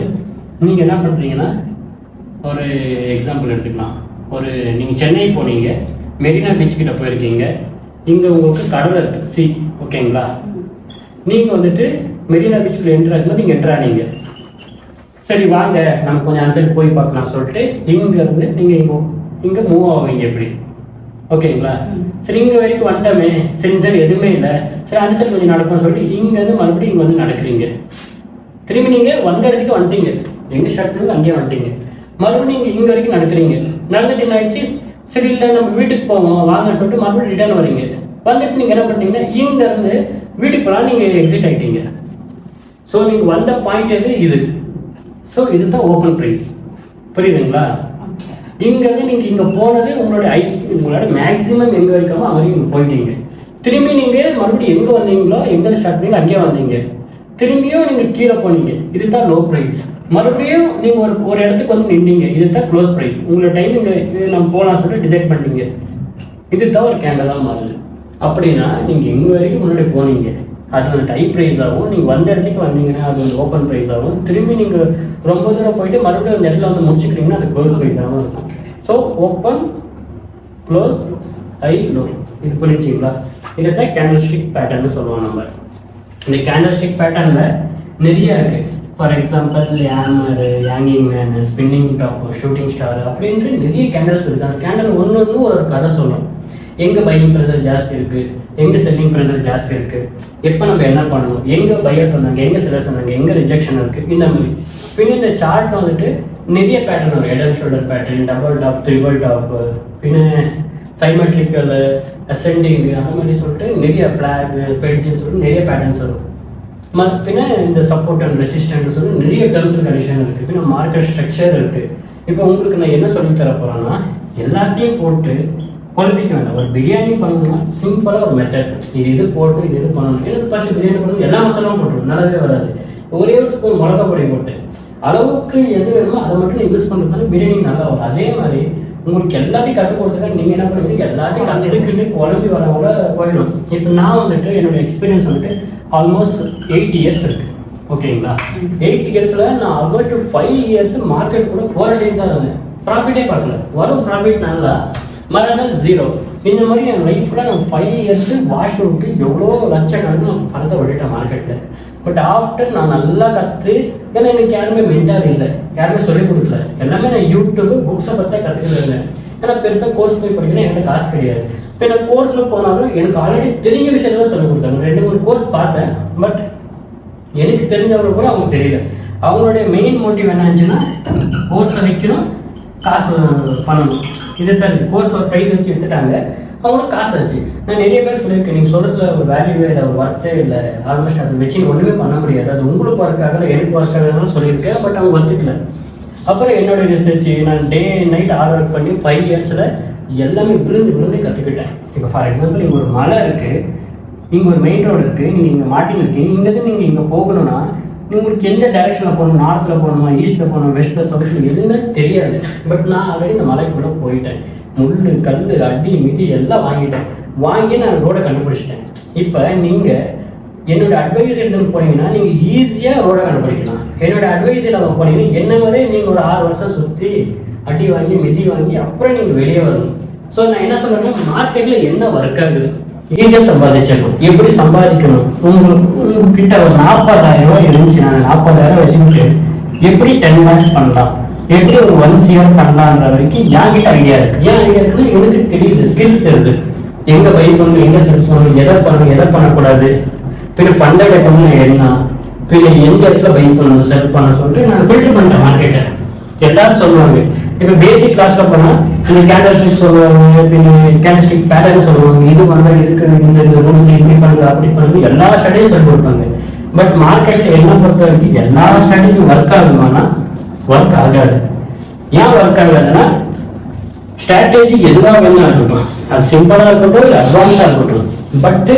[SPEAKER 1] நீங்கள் என்ன பண்ணுறீங்கன்னா, ஒரு எக்ஸாம்பிள் எடுத்துக்கலாம். நீங்கள் சென்னை போனீங்க, மெரினா பீச் கிட்ட போயிருக்கீங்க. இங்கே உங்களுக்கு கடல் இருக்குது, சி. ஓகேங்களா? நீங்கள் வந்துட்டு மெரினா பீச்சில் என்ட்ரு ஆகும்போது நீங்கள் என்ட்ரு ஆனீங்க. சரி வாங்க நம்ம கொஞ்சம் அந்த சைடு போய் பார்க்கலாம் சொல்லிட்டு இங்கேருந்து நீங்கள் இங்கே மூவ் ஆவீங்க. எப்படி? ஓகேங்களா? சரி இங்கே வரைக்கும் வந்துட்டோமே, சரி சரி எதுவுமே இல்லை, சரி அந்த சைடு கொஞ்சம் நடக்கும்னு சொல்லிட்டு இங்கேருந்து மறுபடியும் இங்கே வந்து நடக்கிறீங்க. திரும்பி நீங்கள் வந்த இடத்துக்கு வந்துட்டீங்க, எங்கே ஸ்டார்ட் பண்ணி அங்கேயே வந்துட்டீங்க. மறுபடியும் நீங்கள் இங்கே வரைக்கும் நடக்கிறீங்க. நடந்துட்டு என்ன ஆயிடுச்சு? சரி இல்லை நம்ம வீட்டுக்கு போவோம் வாங்கன்னு சொல்லிட்டு மறுபடியும் ரிட்டர்ன் வரீங்க. வந்துட்டு நீங்கள் என்ன பண்ணுறீங்கன்னா இங்கேருந்து வீட்டுக்கு போகலாம், நீங்கள் எக்ஸிட் ஆகிட்டீங்க. ஸோ நீங்கள் வந்த பாயிண்ட் எது? இது. ஸோ இதுதான் ஓப்பன் ப்ரைஸ். புரியுதுங்களா? இங்கேருந்து நீங்கள் இங்கே போனது உங்களோட மேக்ஸிமம் எங்கே வைக்காமோ அங்கே நீங்கள் போயிட்டீங்க. திரும்பி நீங்கள் மறுபடியும் எங்கே வந்தீங்களோ, எங்கே ஸ்டார்ட் பண்ணீங்களோ அங்கேயே வந்தீங்க. திரும்பியும் நீங்கள் கீழே போனீங்க, இதுதான் லோ ப்ரைஸ். மறுபடியும் நீங்கள் ஒரு இடத்துக்கு வந்து நின்றீங்க, இதுதான் க்ளோஸ் ப்ரைஸ். உங்களோட டைம் இங்கே நம்ம போகலான்னு சொல்லிட்டு டிசைட் பண்ணிட்டீங்க. இதுதான் ஒரு கேண்டலாக மாறுது. அப்படின்னா நீங்கள் எங்கே வரைக்கும் முன்னாடி போனீங்க அது வந்துட்டு ஹை ப்ரைஸாகவும், நீங்கள் வந்த இடத்துக்கு வந்தீங்கன்னா அது வந்து ஓப்பன் ப்ரைஸாகவும், திரும்பி நீங்கள் ரொம்ப தூரம் போயிட்டு மறுபடியும் அந்த இடத்துல வந்து முடிச்சுக்கிறீங்கன்னா அது க்ளோஸ் ப்ரைஸாகவும் இருக்கும். So open, close, high, low. இது புரிஞ்சுங்களா? இதைத்தான் கேண்டல் ஸ்டிக் பேட்டர்ன்னு சொல்லுவோம் நம்ம. இந்த கேண்டல் ஸ்டிக் பேட்டர்னில் நிறைய இருக்குது. For example hammer, hanging menu, spinning top, shooting star அப்படின்ட்டு நிறைய கேண்டல்ஸ் இருக்குது. அந்த கேண்டல் ஒன்று ஒரு கதை சொல்லும். எங்கே பையிங் ப்ரெஷர் ஜாஸ்தி இருக்குது, எங்கே செல்லிங் ப்ரெஷர் ஜாஸ்தி இருக்குது, எப்போ நம்ம என்ன பண்ணணும், எங்கே பையர் சொன்னாங்க, எங்கே செல்லர் சொன்னாங்க, எங்கே ரிஜெக்ஷன் இருக்குது, இந்த மாதிரி. பின்ன இந்த சார்ட் வந்துட்டு நிறைய பேட்டர்ன் வரும். Head and shoulder pattern, double top, triple top, பின்ன சைமெட்ரிக்கல், அசெண்டிங், அந்த மாதிரி சொல்லிட்டு நிறைய பிளாக், பெட்ஜுன்னு சொல்லிட்டு நிறைய பேட்டர்ன்ஸ் வரும். பின்ன இந்த சப்போர்ட் அண்ட் ரெசிஸ்டன்ட் சொல்லி நிறைய டேர்ம்ஸ் அண்ட் கண்டிஷன் இருக்குது. பின்ன மார்க்கெட் ஸ்ட்ரக்சர் இருக்குது. இப்போ உங்களுக்கு நான் என்ன சொல்லித்தர போகிறேன்னா, எல்லாத்தையும் போட்டு குழப்பிக்க வேண்டாம். ஒரு பிரியாணி பண்ணணும்னா சிம்பிளாக ஒரு மெத்தட், இது போட்டு இது பண்ணணும். எனக்கு ஃபர்ஸ்ட் பிரியாணி பண்ணணும் எல்லா மசாலாவும் போட்டுருவோம், நல்லாவே வராது. ஒரே ஒரு ஸ்பூன் மிளகா பொடி போட்டு அளவுக்கு எது வேணுமோ அதை மட்டும் யூஸ் பண்ணுறதுனால பிரியாணி நல்லா வரும். அதே மாதிரி உங்களுக்கு எல்லாத்தையும் கற்றுக் கொடுத்துருக்கா நீங்கள் என்ன பண்ணுவீங்க, எல்லாத்தையும் கற்றுக்கிட்டு குழம்பி வரவங்க போயிடும். இப்போ நான் வந்துட்டு என்னோட எக்ஸ்பீரியன்ஸ் வந்துட்டு ஆல்மோஸ்ட் 8 இயர்ஸ் இருக்குது. ஓகேங்களா? 8 இயர்ஸில் நான் ஆல்மோஸ்ட் 5 இயர்ஸ் மார்க்கெட் கூட போராட்டே தான் இருந்தேன். ப்ராஃபிட்டே பார்க்கல. வரும் ப்ராஃபிட் நல்லா, மறுநாள் 0. இந்த மாதிரி என் லைஃப்பில் நான் 5 இயர்ஸ் வாஷ் அவுட்டு எவ்வளோ லட்சக்கணக்கு நான் பணத்தை விட்டுட்டேன் மார்க்கெட்டில். பட் ஆஃப்டர் நான் நல்லா கற்று, ஏன்னா எனக்கு யாருமே மென்டார் இல்லை, யாருமே சொல்லிக் கொடுக்கல. எல்லாமே நான் யூடியூப் புக்ஸை பற்றி கற்றுக்கிறது. ஏன்னா பெருசாக கோர்ஸ் போய் படிக்கணும், என்கிட்ட காசு கிடையாது. இப்போ நான் கோர்ஸில் போனாலும் எனக்கு ஆல்ரெடி தெரிஞ்ச விஷயத்தான் சொல்லிக் கொடுத்தாங்க. 2-3 கோர்ஸ் பார்த்தேன். பட் எனக்கு தெரிஞ்சவங்க கூட அவங்களுக்கு தெரியல. அவங்களுடைய மெயின் மோட்டிவ் என்ன ஆச்சுன்னா, கோர்ஸை வைக்கணும், காசு பண்ணணும். இதை தான் இருக்குது. கோர்ஸ் ஒரு ப்ரைஸ் வச்சு எடுத்துட்டாங்க, அவங்களுக்கு காசு ஆச்சு. நான் நிறைய பேர் சொல்லியிருக்கேன், நீங்கள் சொல்கிறதுல ஒரு வேல்யூவே இல்லை, ஒரு ஒர்த்தே இல்லை, ஆல்மோஸ்ட் அதை வச்சு ஒன்றுமே பண்ண முடியாது, அது உங்களுக்கு ஒர்க்காக எனக்கு ஒர்க்காக சொல்லியிருக்கேன். பட் அவங்க ஒத்துக்கல. அப்புறம் என்னோடய ரிசர்ச், நான் டே நைட் ஹார்ட் ஒர்க் பண்ணி 5 இயர்ஸில் எல்லாமே விழுந்து கற்றுக்கிட்டேன். இப்போ ஃபார் எக்ஸாம்பிள் இங்கே ஒரு மலை இருக்குது, இங்கே ஒரு மெயின் ரோடு இருக்குது, நீங்கள் இங்கே மாட்டின்னு இருக்கீங்க. இங்கேருந்து நீங்கள் இங்கே போகணும்னா உங்களுக்கு எந்த டைரெக்ஷனில் போகணும், நார்த்தில் போகணுமா, ஈஸ்ட்டில் போகணும், வெஸ்ட்டில், சவுத்தில் எதுவுமே தெரியாது. பட் நான் ஆல்ரெடி இந்த மலைக்குள்ளே போயிட்டேன். முள் கல் அடி மிதி எல்லாம் வாங்கிட்டேன். வாங்கி நான் ரோடை கண்டுபிடிச்சிட்டேன். இப்போ நீங்கள் என்னோட அட்வைஸ் எடுத்துன்னு போனீங்கன்னா நீங்கள் ஈஸியாக ரோடை கண்டுபிடிக்கலாம். என்னோட அட்வைஸ் இல்லாமல் போனீங்கன்னா என்ன மாதிரி நீங்கள் ஒரு 6 வருஷம் சுற்றி அடி வாங்கி மிதி வாங்கி அப்புறம் நீங்கள் வெளியே வரணும். ஸோ நான் என்ன சொல்கிறேன்னா, மார்க்கெட்டில் என்ன ஒர்க் ஆகுது, ஈஸியாக சம்பாதிச்சிடணும். எப்படி சம்பாதிக்கணும், உங்ககிட்ட ஒரு 40,000 ரூபாய் இருந்துச்சு, நான் 40,000 வச்சுக்கிட்டு எப்படி 10 lakhs பண்ணலாம், எப்படி ஒரு 1 year பண்ணலான்ற வரைக்கும் என்கிட்ட ஐடியா இருக்குது. ஏன் ஐடியா இருக்குன்னா எனக்கு தெரியுது, ஸ்கில் தெரியுது. எங்கே பை பண்ணணும், எங்கே செல் பண்ணணும், எதை பண்ணணும், எதை பண்ணக்கூடாது, பிறகு ஃபண்டட் அக்கௌண்ட் என்ன, பிறகு எந்த இடத்துல பை பண்ணணும், செல் பண்ண சொல்லிட்டு நான் ஃபில்டர் பண்ணிட்டேன் மார்க்கெட்டை. எல்லாரும் சொல்லுவாங்க. இப்போ பேசிக் கிளாஸ்ல போனால் இந்த கேண்டல் ஸ்டிக் சொல்லுவாங்க, பின்ன கேண்டல் ஸ்டிக் பேட்டர்ன் சொல்லுவாங்க, இது பண்ணால் இதுக்கு இந்த ரூல்ஸ் இப்படி பண்ணுறது அப்படி பண்ணுறது எல்லா ஸ்டடியும் சொல்லி கொடுப்பாங்க. பட் மார்க்கெட்டில் என்ன பொறுத்த வரைக்கும் எல்லா ஸ்டடியும் ஒர்க் ஆகுமானா ஒர்க் ஆகாது. ஏன் ஒர்க் ஆகாதுன்னா, ஸ்ட்ராட்டஜி எதுவாக வேணா இருக்கட்டும், அது சிம்பிளாக இருக்கட்டும் இல்லை அட்வான்ஸாக இருக்கட்டும், பட்டு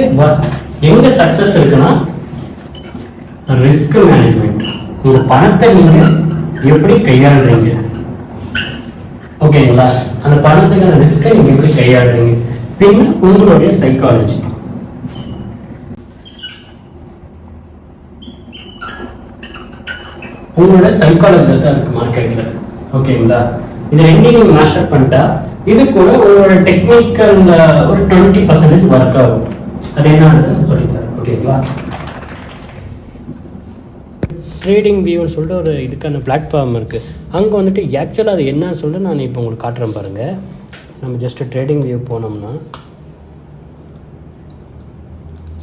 [SPEAKER 1] எங்கே சக்ஸஸ் இருக்குன்னா ரிஸ்க் மேனேஜ்மெண்ட். உங்கள் பணத்தை நீங்கள் எப்படி கையாளுறீங்க, ஓகேங்களா? அந்த பணத்துக்கான ரிஸ்கை நீங்க எப்படி கையாளுறீங்க, பின் உங்களுடைய சைக்காலஜி. உங்களோட சைக்காலஜில தான் இருக்கு மார்க்கெட்ல, ஓகேங்களா? இது ரெண்டையும் நீங்க மாஸ்டர் பண்ணிட்டா இது கூட உங்களோட டெக்னிக்கல் ஒரு 20% ஒர்க் ஆகும். அது என்னன்னு சொல்லித்தரேன், ஓகேங்களா? ட்ரேடிங் வியூன்னு சொல்லிட்டு ஒரு இதுக்கான பிளாட்ஃபார்ம் இருக்குது. அங்கே வந்துட்டு ஆக்சுவலாக அது என்னன்னு சொல்லிட்டு நான் இப்போ உங்களுக்கு காட்டுறேன் பாருங்கள். நம்ம ஜஸ்ட்டு ட்ரேடிங் வியூ போனோம்னா,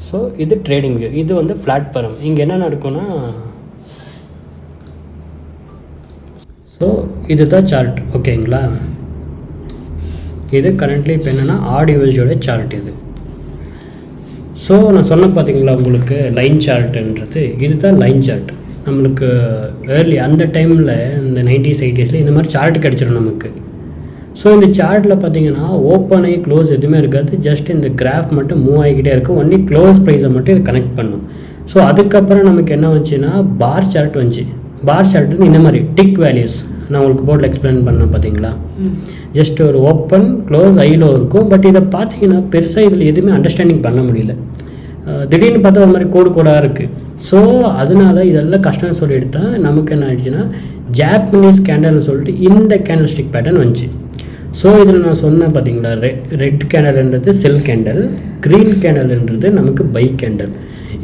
[SPEAKER 1] ஸோ இது ட்ரேடிங் வியூ, இது வந்து பிளாட்ஃபார்ம். இங்கே என்ன நடக்கும்னா, ஸோ இது தான் சார்ட், ஓகேங்களா? இது கரண்ட்லி இப்போ என்னென்னா ஆடியோஜோட சார்ட் இது. ஸோ நான் சொன்ன பார்த்தீங்களா உங்களுக்கு லைன் சார்ட்டுன்றது, இது தான் லைன் சார்ட். நம்மளுக்கு ஏர்லி அந்த டைமில் இந்த 90s 80s இந்த மாதிரி சார்ட் கிடச்சிடும் நமக்கு. ஸோ இந்த சார்ட்டில் பார்த்தீங்கன்னா ஓப்பன் ஆகி க்ளோஸ் எதுவுமே இருக்காது, ஜஸ்ட் இந்த கிராஃப் மட்டும் மூவ் ஆகிக்கிட்டே இருக்கும். ஒன்லி க்ளோஸ் ப்ரைஸை மட்டும் இது கனெக்ட் பண்ணும். ஸோ அதுக்கப்புறம் நமக்கு என்ன வந்துச்சுன்னா பார் சார்ட் வந்துச்சு. பார் சார்ட் வந்து இந்த மாதிரி டிக் வேல்யூஸ் நான் உங்களுக்கு போர்டில் எக்ஸ்பிளைன் பண்ணேன் பார்த்தீங்களா. ஜஸ்ட் ஒரு ஓப்பன் க்ளோஸ் ஐலோ இருக்கும். பட் இதை பார்த்தீங்கன்னா பெருசாக இதில் எதுவுமே அண்டர்ஸ்டாண்டிங் பண்ண முடியல. திடீர்னு பார்த்தா ஒரு மாதிரி கோடாக இருக்குது. ஸோ அதனால இதெல்லாம் கஷ்டம்னு சொல்லி எடுத்தால் நமக்கு என்ன ஆயிடுச்சுன்னா ஜாப்பனீஸ் கேண்டல்னு சொல்லிட்டு இந்த கேண்டல் ஸ்டிக் பேட்டர்ன் வந்துச்சு. ஸோ இதில் நான் சொன்னேன் பார்த்தீங்களா, ரெட் கேண்டல்ன்றது செல் கேண்டல், க்ரீன் கேண்டல்ன்றது நமக்கு பை கேண்டல்.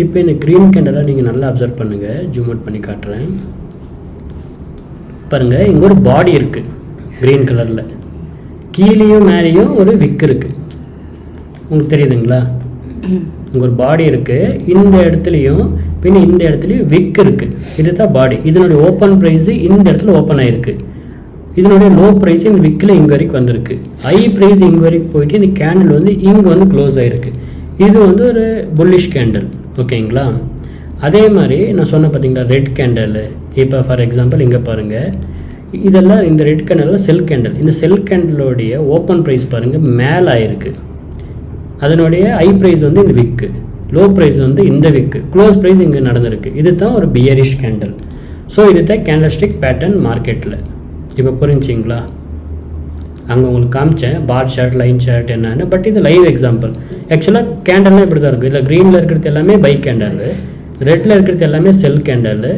[SPEAKER 1] இப்போ இந்த க்ரீன் கேண்டலை நீங்கள் நல்லா அப்சர்வ் பண்ணுங்கள், ஜூம் அவுட் பண்ணி காட்டுறேன் பாருங்கள். இங்கே ஒரு பாடி இருக்குது க்ரீன் கலரில், கீழேயும் மேலேயும் ஒரு விக் இருக்குது, உங்களுக்கு தெரியுதுங்களா? இங்கே ஒரு பாடி இருக்குது, இந்த இடத்துலையும் பின் இந்த இடத்துலையும் விக் இருக்குது. இதுதான் பாடி. இதனுடைய ஓப்பன் ப்ரைஸு இந்த இடத்துல ஓப்பன் ஆகிருக்கு, இதனுடைய லோ ப்ரைஸ் இந்த விக்கில் இங்கே வரைக்கும் வந்திருக்கு, ஹை ப்ரைஸ் இங்கே வரைக்கும் போயிட்டு இந்த கேண்டில் வந்து இங்கே வந்து க்ளோஸ் ஆகிருக்கு. இது வந்து ஒரு புல்லிஷ் கேண்டில், ஓகேங்களா? அதே மாதிரி நான் சொன்ன பார்த்தீங்களா ரெட் கேண்டல். இப்போ ஃபார் எக்ஸாம்பிள் இங்கே பாருங்கள், இதெல்லாம் இந்த ரெட் கேண்டலில் செல் கேண்டல். இந்த செல் கேண்டலோடைய ஓப்பன் ப்ரைஸ் பாருங்கள் மேலே ஆகிருக்கு, அதனுடைய ஹை ப்ரைஸ் வந்து இந்த விக்கு, லோ ப்ரைஸ் வந்து இந்த விக்கு, க்ளோஸ் ப்ரைஸ் இங்கே நடந்திருக்கு. இது தான் ஒரு பியரிஷ் கேண்டல். ஸோ இது தான் கேண்டல் ஸ்டிக் பேட்டர்ன் மார்க்கெட்டில். இப்போ புரிஞ்சிங்களா? அங்கே உங்களுக்கு காமிச்சேன் பார் சார்ட் லைன் சார்ட் என்னன்னு. பட் இது லைவ் எக்ஸாம்பிள். ஆக்சுவலாக கேண்டல்லாம் இப்படி தான் இருக்கும். இதில் க்ரீனில் இருக்கிறது எல்லாமே பை கேண்டல், ரெட்டில் இருக்கிறது எல்லாமே செல் கேண்டல்.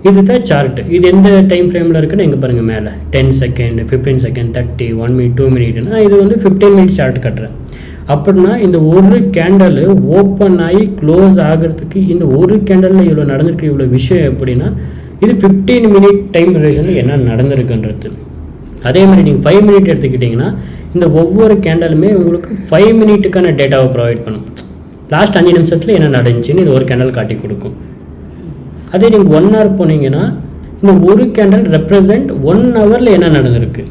[SPEAKER 1] இது தான் சார்ட்டு. இது எந்த டைம் ஃப்ரேமில் இருக்குன்னு எங்கே பாருங்கள் மேலே 10 செகண்ட் 15 செகண்ட் 30 1 மினிட் 2 மினிட்னா இது வந்து 15 மினிட் சார்ட் கட்டுறேன். அப்படின்னா இந்த ஒரு கேண்டல் ஓப்பன் ஆகி க்ளோஸ் ஆகிறதுக்கு இந்த ஒரு கேண்டலில் இவ்வளோ நடந்திருக்கு. இவ்வளோ விஷயம் எப்படின்னா இது 15 மினிட் டைம் டியூரேஷனில் என்ன நடந்திருக்குன்றது. அதே மாதிரி நீங்கள் 5 மினிட் எடுத்துக்கிட்டிங்கன்னா இந்த ஒவ்வொரு கேண்டலுமே உங்களுக்கு 5 மினிட்டுக்கான டேட்டாவை ப்ரொவைட் பண்ணும். லாஸ்ட் 5 நிமிஷத்தில் என்ன நடந்துச்சுன்னு இது ஒரு கேண்டல் காட்டி கொடுக்கும். அதே நீங்கள் 1 hour போனீங்கன்னா இந்த ஒரு கேண்டல் ரெப்ரசன்ட் 1 ஹவரில் என்ன நடந்திருக்கு,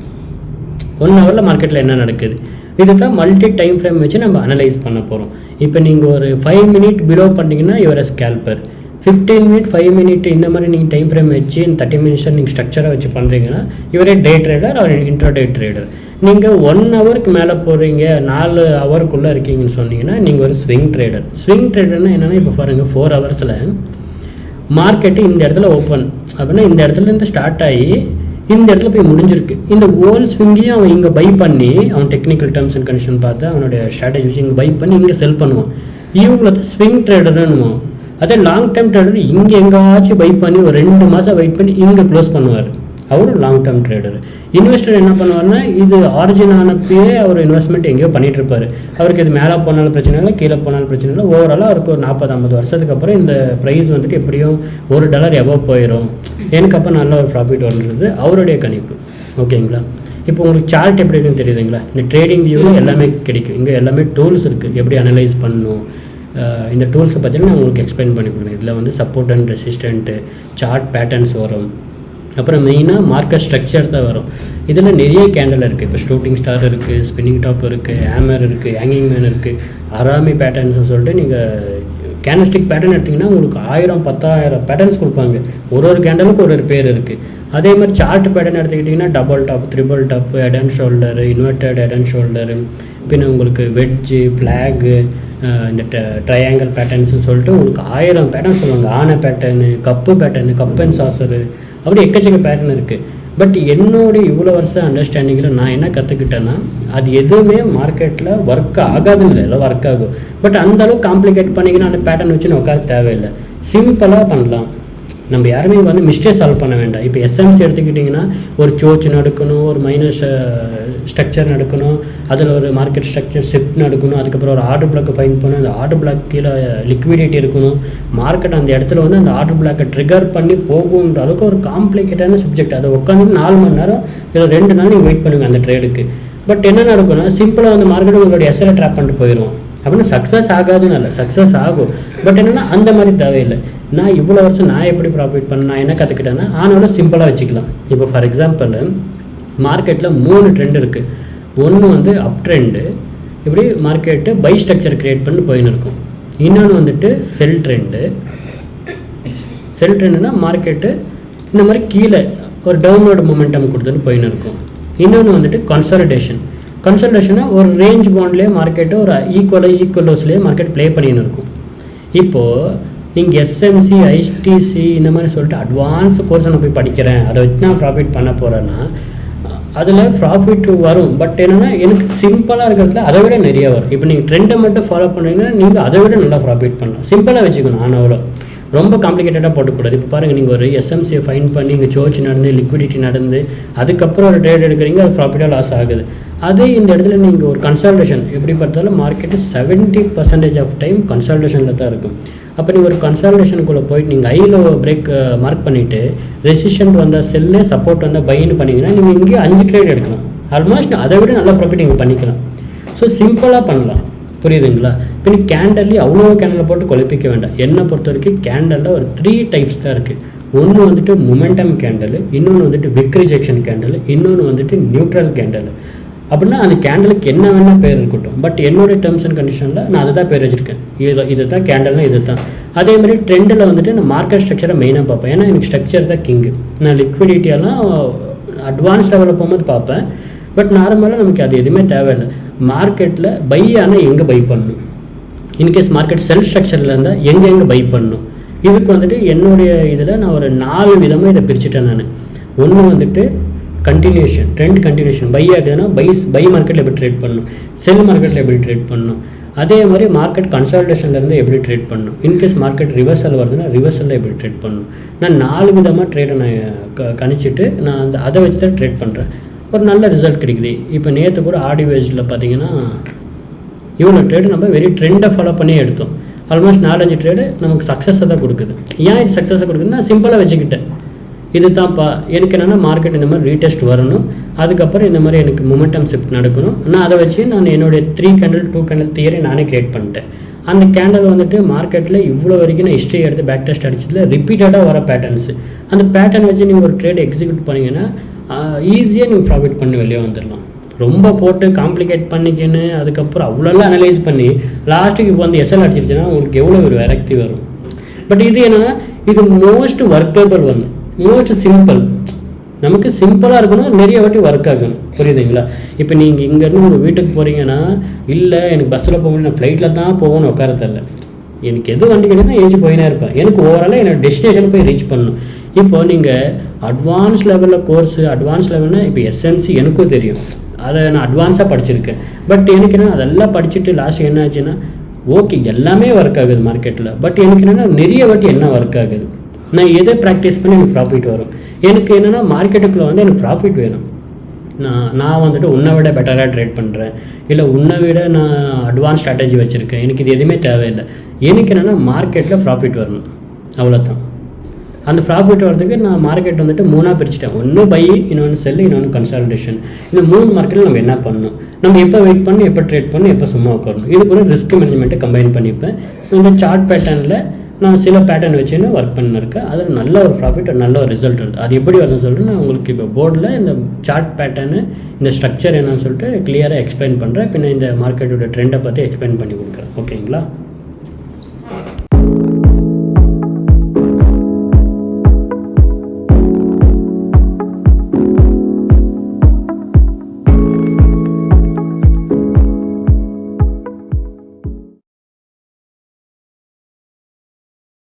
[SPEAKER 1] 1 ஹவரில் மார்க்கெட்டில் என்ன நடக்குது. இது தான் மல்டி டைம் ஃப்ரேம் வச்சு நம்ம அனலைஸ் பண்ண போகிறோம். இப்போ நீங்கள் ஒரு 5 மினிட் பிலோ பண்ணிங்கன்னா இவரை ஸ்கேல்பர், 15 மினிட் 5 மினிட் இந்த மாதிரி நீங்கள் டைம் ஃப்ரேம் வச்சு 30 மினிட்ஸை நீங்கள் ஸ்ட்ரக்சராக வச்சு பண்ணுறீங்கன்னா இவரே டே ட்ரேடர் அவர் இன்ட்ராடே ட்ரேடர். நீங்கள் 1 ஹவருக்கு மேலே போகிறீங்க 4 ஹவருக்குள்ளே இருக்கீங்கன்னு சொன்னீங்கன்னா நீங்கள் ஒரு ஸ்விங் ட்ரேடர். ஸ்விங் ட்ரேடர்னால் என்னென்னா இப்போ பாருங்கள் 4 ஹவர்ஸில் மார்க்கெட்டு இந்த இடத்துல ஓப்பன் அப்படின்னா இந்த இடத்துலேருந்து ஸ்டார்ட் ஆகி இந்த இடத்துல போய் முடிஞ்சிருக்கு. இந்த ஹோல் ஸ்விங்கையும் அவன் இங்கே பை பண்ணி அவன் டெக்னிக்கல் டேர்ம்ஸ் அண்ட் கண்டிஷன் பார்த்து அவனுடைய ஸ்ட்ராட்டஜி வச்சு இங்கே பை பண்ணி இங்கே செல் பண்ணுவான். இவங்களை தான் ஸ்விங் ட்ரேடர்னுவோம். அதே லாங் டேர்ம் ட்ரேடர் இங்கே எங்கேயாச்சும் பை பண்ணி ஒரு 2 மாதம் வெயிட் பண்ணி இங்கே க்ளோஸ் பண்ணுவார். அவர் லாங் டேர்ம் ட்ரேடர். இன்வெஸ்டர் என்ன பண்ணுவார்னா இது ஆரிஜின் ஆனப்பே அவர் இன்வெஸ்ட்மெண்ட் எங்கேயோ பண்ணிட்டு இருப்பார். அவருக்கு இது மேலே போனாலும் பிரச்சனை இல்லை, கீழே போனாலும் பிரச்சனை இல்லை. ஓவராலாக அவருக்கு ஒரு 40-50 வருஷத்துக்கு அப்புறம் இந்த ப்ரைஸ் வந்துட்டு எப்படியும் $1 எவ்வளோ போயிடும், எனக்கு அப்போ நல்ல ஒரு ப்ராஃபிட் வருன்றது அவருடைய கணிப்பு. ஓகேங்களா? இப்போ உங்களுக்கு சார்ட் எப்படி இருக்குன்னு தெரியுதுங்களா? இந்த ட்ரேடிங் வியூவில் எல்லாமே கிடைக்கும். இங்கே எல்லாமே டூல்ஸ் இருக்குது, எப்படி அனலைஸ் பண்ணணும். இந்த டூல்ஸை பற்றினா நான் உங்களுக்கு எக்ஸ்பிளைன் பண்ணி கொடுக்குறேன். இதில் வந்து support and resistant, chart patterns வரும். அப்புறம் மெயினாக மார்க்கெட் ஸ்ட்ரக்சர் தான் வரும். இதில் நிறைய கேண்டில் இருக்குது. இப்போ ஷூட்டிங் ஸ்டார் இருக்குது, ஸ்பின்னிங் டாப் இருக்குது, ஹேமர் இருக்குது, ஹேங்கிங் மேன் இருக்குது, அராமி பேட்டர்ன்ஸ்னு சொல்லிட்டு நீங்கள் கேண்டல்ஸ்டிக் பேட்டர்ன் எடுத்திங்கன்னா உங்களுக்கு 1000-10,000 பேட்டர்ன்ஸ் கொடுப்பாங்க. ஒரு கேண்டலுக்கு ஒரு பேர் இருக்குது. அதே மாதிரி சார்ட் பேட்டர்ன் எடுத்துக்கிட்டிங்கன்னா double top, triple top, head and shoulder, inverted head and shoulder, பின்ன உங்களுக்கு வெட்ஜு, ஃப்ளாகு, இந்த ட்ரையாங்கிள் பேட்டர்ன்ஸ்னு சொல்லிட்டு உங்களுக்கு 1000 பேட்டர்ன் சொல்லுவாங்க. ஆனை pattern, cup pattern, cup and saucer, அப்படி எக்கச்சக்க பேட்டர்ன் இருக்குது. பட் என்னோடய இவ்வளோ வருஷம் அண்டர்ஸ்டாண்டிங்கில் நான் என்ன கற்றுக்கிட்டேன்னா அது எதுவுமே மார்க்கெட்டில் ஒர்க் ஆகாதுன்னு இல்லை, எல்லாம் ஒர்க் ஆகும். பட் அந்தளவுக்கு காம்ப்ளிகேட் பண்ணிங்கன்னா அந்த பேட்டர்ன் வச்சு உட்கார தேவையில்லை, சிம்பிளாக பண்ணலாம். நம்ம யாருமே வந்து மிஸ்டேக் சால்வ் பண்ண வேண்டாம். இப்போ எஸ்எம்சி எடுத்துக்கிட்டிங்கன்னா ஒரு சோச் நடக்கணும், ஒரு மைனஸ் ஸ்ட்ரக்சர் நடக்கணும், அதில் ஒரு மார்க்கெட் ஸ்ட்ரக்சர் ஷிஃப்ட் நடக்கணும், அதுக்கப்புறம் ஒரு ஆர்டர் பிளாக்கை ஃபைன் பண்ணணும், அந்த ஆர்டர் பிளாக் கீழே லிக்விடிட்டி இருக்கணும், மார்க்கெட் அந்த இடத்துல வந்து அந்த ஆர்டர் பிளாக்கை ட்ரிகர் பண்ணி போகுன்ற அளவுக்கு ஒரு காம்ப்ளிகேட்டான சப்ஜெக்ட். அதை உட்காந்து 4 மணி நேரம் இல்லை 2 நாள் நீங்கள் வெயிட் பண்ணுங்க அந்த ட்ரேடுக்கு. பட் என்ன நடக்கும்னா சிம்பிளாக வந்து மார்க்கெட் உங்களுடைய எஸ்எல்ஐ ட்ராப் பண்ணிட்டு போயிடுவோம். அப்படின்னா சக்ஸஸ் ஆகாதுன்னு இல்லை, சக்ஸஸ் ஆகும். பட் என்னென்னா அந்த மாதிரி தேவையில்லை. நான் இவ்வளோ வருஷம் நான் எப்படி ப்ராஃபிட் பண்ண நான் என்ன கற்றுக்கிட்டேன்னா ஆனாலும் சிம்பிளாக வச்சுக்கலாம். இப்போ ஃபார் எக்ஸாம்பிள் மார்க்கெட்டில் 3 ட்ரெண்ட் இருக்குது. ஒன்று வந்து அப் ட்ரெண்டு, இப்படி மார்க்கெட்டு பை ஸ்ட்ரக்சர் க்ரியேட் பண்ணி போயின்னு இருக்கும். இன்னொன்று வந்துட்டு செல் ட்ரெண்டு. செல் ட்ரெண்டுனா மார்க்கெட்டு இந்த மாதிரி கீழே ஒரு டவுன்லோடு மொமெண்டம் கொடுத்துன்னு போயின்னு இருக்கும். இன்னொன்று வந்துட்டு கன்சல்டேஷனாக ஒரு ரேஞ்ச் பாண்ட்லேயே மார்க்கெட்டு ஒரு ஈக்குவலோஸ்லேயே மார்க்கெட் ப்ளே பண்ணின்னு இருக்கும். இப்போது நீங்கள் எஸ்எம்சி, ஐடிசி இந்த மாதிரி சொல்லிட்டு அட்வான்ஸ் கோர்ஸை நான் போய் படிக்கிறேன், அதை வச்சு நான் ப்ராஃபிட் பண்ண போகிறேன்னா அதில் ப்ராஃபிட் வரும். பட் என்னென்னா எனக்கு சிம்பிளாக இருக்கிறதுல அதை விட நிறைய வரும். இப்போ நீங்கள் ட்ரெண்டை மட்டும் ஃபாலோ பண்ணுறீங்கன்னா நீங்கள் அதை விட நல்லா ப்ராஃபிட் பண்ணலாம். சிம்பிளாக வச்சுக்கணும். ஆனால் ரொம்ப காம்ப்ளிகேட்டடாக போட்டுக்கூடாது. இப்போ பாருங்கள், நீங்கள் ஒரு எஸ்எம்சியை ஃபைன் பண்ணி இங்கே சோச் நடந்து லிக்விடிட்டி நடந்து அதுக்கப்புறம் ஒரு ட்ரேட் எடுக்கிறீங்க, அது ப்ராஃபிட்டாக லாஸ் ஆகுது. அதே இந்த இடத்துல நீங்கள் ஒரு கன்சல்டேஷன் எப்படி பார்த்தாலும் மார்க்கெட்டு 70% ஆஃப் டைம் கன்சல்டேஷனில் தான் இருக்கும். அப்போ நீங்கள் ஒரு கன்சல்டேஷனுக்குள்ளே போயிட்டு நீங்கள் ஐலோ பிரேக் மார்க் பண்ணிவிட்டு ரெசிஸ்டன்ட் வந்தால் செல்லு, சப்போர்ட் வந்தால் பைன்னு பண்ணிங்கன்னா நீங்கள் இங்கே 5 ட்ரேட் எடுக்கலாம். ஆல்மோஸ்ட் அதை விட நல்ல ப்ராஃபிட் நீங்கள் பண்ணிக்கலாம். ஸோ சிம்பிளாக பண்ணலாம். புரியுதுங்களா? இப்போ நீ கேண்டல்லே அவ்வளோ கேண்டலை போட்டு குழப்பிக்க வேண்டாம். என்னை பொறுத்த வரைக்கும் கேண்டலில் ஒரு 3 டைப்ஸ் தான் இருக்குது. ஒன்று வந்துட்டு மொமெண்டம் கேண்டல், இன்னொன்று வந்துட்டு விக் ரிஜெக்ஷன் கேண்டல், இன்னொன்று வந்துட்டு நியூட்ரல் கேண்டல். அப்படின்னா அந்த கேண்டலுக்கு என்ன வேணால் பேர் இருக்கட்டும். பட் என்னோடய டேர்ம்ஸ் அண்ட் கண்டிஷனில் நான் அதை தான் பேர் வச்சுருக்கேன். இது தான் கேண்டல்னால் இது தான். அதே மாதிரி ட்ரெண்டில் வந்துட்டு நான் மார்க்கெட் ஸ்ட்ரக்சரை மெயினாக பார்ப்பேன். ஏன்னா எனக்கு ஸ்ட்ரக்சர் தான் கிங்கு. நான் லிக்விடிட்டியெல்லாம் அட்வான்ஸ் லெவலில் போகும்போது பார்ப்பேன். பட் நார்மலாக நமக்கு அது எதுவுமே தேவையில்லை. மார்க்கெட்டில் பை ஆனால் எங்கே பை பண்ணணும், இன்கேஸ் மார்க்கெட் செல் ஸ்ட்ரக்சரில் இருந்தால் எங்கே பை பண்ணணும். இதுக்கு வந்துட்டு என்னுடைய இதில் நான் ஒரு 4 விதமாக இதை பிரிச்சுட்டேன் நான். ஒன்று வந்துட்டு கண்டினியூஷன், ட்ரெண்ட் கண்டினியூஷன். பை ஆகுதுன்னா பை மார்க்கெட்டில் எப்படி ட்ரேட் பண்ணணும், செல் மார்க்கெட்டில் எப்படி ட்ரேட் பண்ணணும், அதே மாதிரி மார்க்கெட் கன்சல்டேஷன்லேருந்து எப்படி ட்ரேட் பண்ணணும், இன்கேஸ் மார்க்கெட் ரிவர்சல் வருதுன்னா ரிவர்சலில் எப்படி ட்ரேட் பண்ணணும். நான் 4 விதமாக ட்ரேடை நான் கணிச்சிட்டு நான் அதை வச்சு தான் ட்ரேட் பண்ணுறேன். ஒரு நல்ல ரிசல்ட் கிடைக்குது. இப்போ நேற்று கூட ஆடிவேஜில் பார்த்தீங்கன்னா இவ்வளோ ட்ரேடு நம்ம வெரி ட்ரெண்டை ஃபாலோ பண்ணி எடுத்தோம். ஆல்மோஸ்ட் 4-5 ட்ரேடு நமக்கு சக்ஸஸை தான் கொடுக்குது. ஏன் இது சக்ஸஸை கொடுக்குதுன்னா சிம்பிளாக வச்சுக்கிட்டேன். இது தான்ப்பா எனக்கு என்னென்னா மார்க்கெட் இந்த மாதிரி ரீடெஸ்ட் வரணும், அதுக்கப்புறம் இந்த மாதிரி எனக்கு மொமெண்டம் ஷிஃப்ட் நடக்கணும். நான் அதை வச்சு நான் என்னுடைய 3 கேண்டில் 2 கேண்டில் தியரி நானே கிரியேட் பண்ணிட்டேன். அந்த கேண்டில் வந்துட்டு மார்க்கெட்டில் இவ்வளோ வரைக்கும் நான் ஹிஸ்ட்ரி எடுத்து பேக் டெஸ்ட் அடிச்சதில் ரிப்பீட்டடாக வர பேட்டர்ன்ஸு. அந்த பேட்டர்ன் வச்சு நீங்கள் ஒரு ட்ரேட் எக்ஸிக்யூட் பண்ணிங்கன்னா ஈஸியாக நீங்கள் ப்ராஃபிட் பண்ணி வெளியே வந்துடலாம். ரொம்ப போட்டு காம்ப்ளிகேட் பண்ணிக்கின்னு அதுக்கப்புறம் அவ்வளோலாம் அனலைஸ் பண்ணி லாஸ்ட்டுக்கு இப்போ வந்து எஸ்எல் அடிச்சிருச்சுன்னா உங்களுக்கு எவ்வளோ ஒரு வெரைட்டி வரும். பட் இது என்னென்னா இது மோஸ்ட் ஒர்க்கபிள் ஒன்று, மோஸ்ட் சிம்பிள். நமக்கு சிம்பிளாக இருக்கணும், நிறைய வாட்டி ஒர்க் ஆகணும். புரியுதுங்களா? இப்போ நீங்கள் இங்கேருந்து உங்கள் வீட்டுக்கு போகிறீங்கன்னா இல்லை எனக்கு பஸ்ஸில் போக முடியும், நான் ஃப்ளைட்டில் தான் போகணும்னு உட்காரதில்ல. எனக்கு எது வண்டி கிடைக்கும் ஏஞ்சி போயினே இருப்பேன். எனக்கு ஓவராலாக என்னோட டெஸ்டினேஷன் போய் ரீச் பண்ணணும். இப்போது நீங்கள் அட்வான்ஸ் லெவலில் கோர்ஸு, அட்வான்ஸ் லெவல்னால் இப்போ எஸ்எம்சி எனக்கும் தெரியும், அதை நான் அட்வான்ஸாக படிச்சிருக்கேன். பட் எனக்கு என்ன அதெல்லாம் படிச்சுட்டு லாஸ்ட் என்ன ஆச்சுன்னா, ஓகே எல்லாமே ஒர்க் ஆகுது மார்க்கெட்டில், பட் எனக்கு என்னென்னா நிறைய வாட்டி என்ன ஒர்க் ஆகுது, நான் எதை ப்ராக்டிஸ் பண்ணி எனக்கு ப்ராஃபிட் வரும். எனக்கு என்னென்னா மார்க்கெட்டுக்குள்ளே வந்து எனக்கு ப்ராஃபிட் வேணும். நான் வந்துட்டு உன்னை விட பெட்டராக ட்ரேட் பண்ணுறேன், இல்லை உன்னை விட நான் அட்வான்ஸ் ஸ்ட்ராட்டஜி வச்சுருக்கேன், எனக்கு இது எதுவுமே தேவையில்லை. எனக்கு என்னென்னா மார்க்கெட்டில் ப்ராஃபிட் வரணும், அவ்வளோதான். அந்த ப்ராஃபிட் வரதுக்கு நான் மார்க்கெட் வந்துட்டு 3ஆக பிரிச்சுட்டேன். ஒன்று பை, இன்னொன்று செல், இன்னொன்று கன்சாலிடேஷன். இந்த 3 மார்க்கெட்டில் நம்ம என்ன பண்ணணும், நம்ம எப்போ வெயிட் பண்ணணும், எப்போ ட்ரேட் பண்ணணும், எப்போ சும்மா உட்காரணும், இது கூட ரிஸ்க் மேனேஜ்மெண்ட்டை கம்பைன் பண்ணிப்பேன். இந்த சார்ட் பேட்டர்னில் நான் சில பேட்டர்ன் வச்சுன்னு ஒர்க் பண்ணிருக்கேன். அதில் நல்ல ஒரு ப்ராஃபிட், நல்ல ஒரு ரிசல்ட் வருது. அது எப்படி வருதுன்னு சொல்லிட்டு நான் உங்களுக்கு இப்போ போர்டில் இந்த சார்ட் பேட்டர்னு, இந்த ஸ்ட்ரக்சர் என்னன்னு சொல்லிட்டு கிளியராக எக்ஸ்பிளைன் பண்ணுறேன். பின்ன இந்த மார்க்கெட்டோட ட்ரெண்டை பற்றி எக்ஸ்பிளைன் பண்ணி கொடுக்குறேன். ஓகேங்களா?